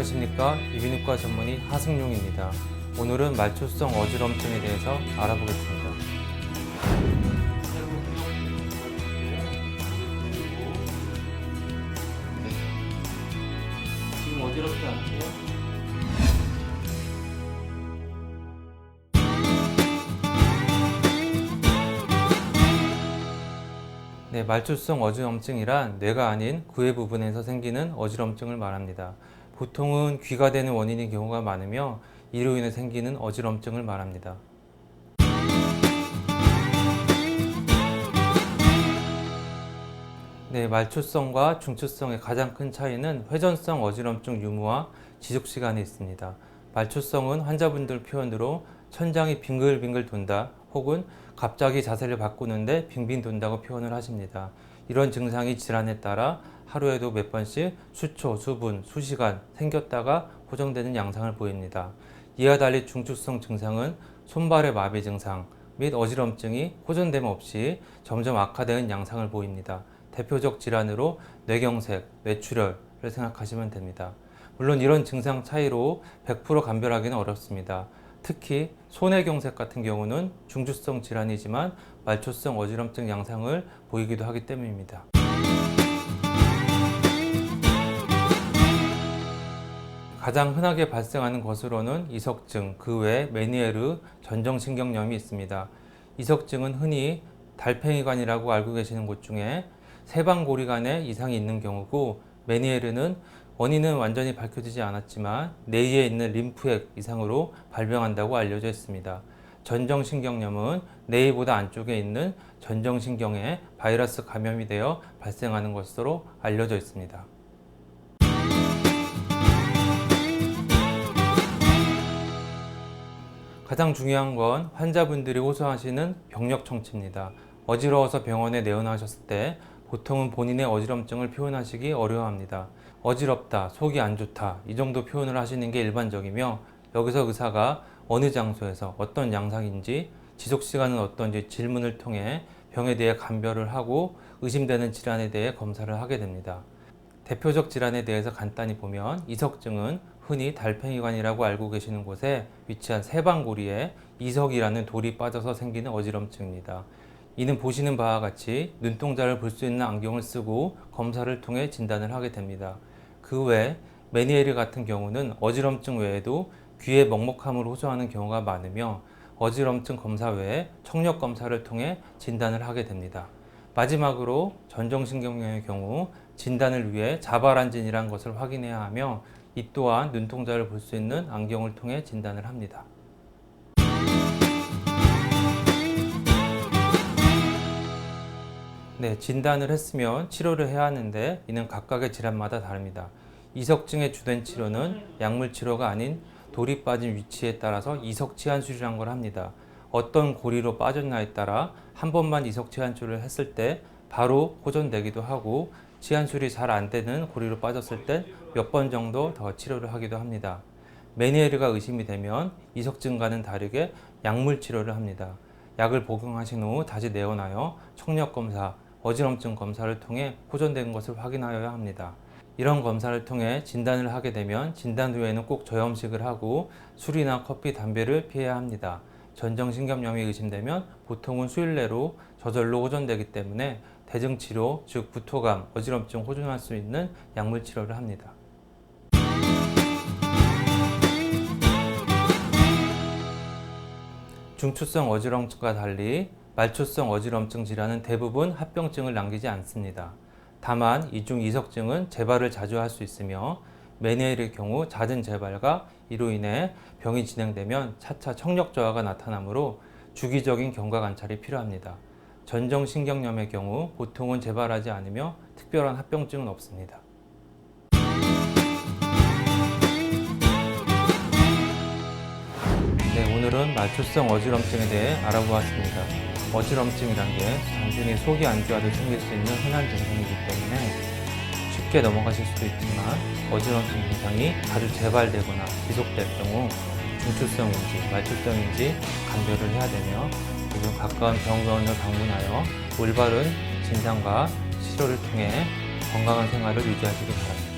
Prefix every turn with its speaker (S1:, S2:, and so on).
S1: 안녕하십니까. 이비인후과 전문의 하승용입니다. 오늘은 말초성 어지럼증에 대해서 알아보겠습니다. 지금 어지럽지 않으세요? 네, 말초성 어지럼증이란 뇌가 아닌 구의 부분에서 생기는 어지럼증을 말합니다. 보통은 귀가 되는 원인인 경우가 많으며 이로 인해 생기는 어지럼증을 말합니다. 네, 말초성과 중추성의 가장 큰 차이는 회전성 어지럼증 유무와 지속시간에 있습니다. 말초성은 환자분들 표현으로 천장이 빙글빙글 돈다 혹은 갑자기 자세를 바꾸는데 빙빙 돈다고 표현을 하십니다. 이런 증상이 질환에 따라 하루에도 몇 번씩 수초, 수분, 수시간 생겼다가 고정되는 양상을 보입니다. 이와 달리 중추성 증상은 손발의 마비 증상 및 어지럼증이 호전됨 없이 점점 악화되는 양상을 보입니다. 대표적 질환으로 뇌경색, 뇌출혈을 생각하시면 됩니다. 물론 이런 증상 차이로 100% 감별하기는 어렵습니다. 특히 소뇌경색 같은 경우는 중추성 질환이지만 말초성 어지럼증 양상을 보이기도 하기 때문입니다. 가장 흔하게 발생하는 것으로는 이석증, 그 외에 메니에르 전정신경염이 있습니다. 이석증은 흔히 달팽이관이라고 알고 계시는 곳 중에 세방고리관에 이상이 있는 경우고, 메니에르는 원인은 완전히 밝혀지지 않았지만 뇌에 있는 림프액 이상으로 발병한다고 알려져 있습니다. 전정신경염은 뇌보다 안쪽에 있는 전정신경에 바이러스 감염이 되어 발생하는 것으로 알려져 있습니다. 가장 중요한 건 환자분들이 호소하시는 병력 청취입니다. 어지러워서 병원에 내원하셨을 때 보통은 본인의 어지럼증을 표현하시기 어려워합니다. 어지럽다, 속이 안 좋다 이 정도 표현을 하시는 게 일반적이며, 여기서 의사가 어느 장소에서 어떤 양상인지 지속시간은 어떤지 질문을 통해 병에 대해 감별을 하고 의심되는 질환에 대해 검사를 하게 됩니다. 대표적 질환에 대해서 간단히 보면, 이석증은 흔히 달팽이관이라고 알고 계시는 곳에 위치한 세방고리에 이석이라는 돌이 빠져서 생기는 어지럼증입니다. 이는 보시는 바와 같이 눈동자를 볼 수 있는 안경을 쓰고 검사를 통해 진단을 하게 됩니다. 그 외 메니에르 같은 경우는 어지럼증 외에도 귀의 먹먹함을 호소하는 경우가 많으며, 어지럼증 검사 외에 청력 검사를 통해 진단을 하게 됩니다. 마지막으로 전정신경염의 경우 진단을 위해 자바란진이라는 것을 확인해야 하며, 이 또한 눈동자를 볼 수 있는 안경을 통해 진단을 합니다. 네, 진단을 했으면 치료를 해야 하는데 이는 각각의 질환마다 다릅니다. 이석증의 주된 치료는 약물 치료가 아닌 돌이 빠진 위치에 따라서 이석 치환술이라는 걸 합니다. 어떤 고리로 빠졌냐에 따라 한 번만 이석 치환술을 했을 때 바로 호전되기도 하고, 치환술이 잘 안 되는 고리로 빠졌을 때 몇 번 정도 더 치료를 하기도 합니다. 메니에르가 의심이 되면 이석증과는 다르게 약물 치료를 합니다. 약을 복용하신 후 다시 내원하여 청력 검사, 어지럼증 검사를 통해 호전된 것을 확인하여야 합니다. 이런 검사를 통해 진단을 하게 되면 진단 후에는 꼭 저염식을 하고 술이나 커피, 담배를 피해야 합니다. 전정신경염이 의심되면 보통은 수일 내로 저절로 호전되기 때문에 대증치료, 즉 구토감, 어지럼증 호전할 수 있는 약물 치료를 합니다. 중추성 어지럼증과 달리 말초성 어지럼증 질환은 대부분 합병증을 남기지 않습니다. 다만 이중 이석증은 재발을 자주 할 수 있으며, 메니에르의 경우 잦은 재발과 이로 인해 병이 진행되면 차차 청력 저하가 나타나므로 주기적인 경과 관찰이 필요합니다. 전정신경염의 경우 보통은 재발하지 않으며 특별한 합병증은 없습니다. 네, 오늘은 말초성 어지럼증에 대해 알아보았습니다. 어지럼증이란 게 단순히 속이 안 좋아도 생길 수 있는 흔한 증상이기 때문에 쉽게 넘어가실 수도 있지만, 어지럼증 증상이 자주 재발되거나 지속될 경우 중추성인지 말초성인지 감별을 해야 되며, 그리고 가까운 병원을 방문하여 올바른 진단과 치료를 통해 건강한 생활을 유지하시기 바랍니다.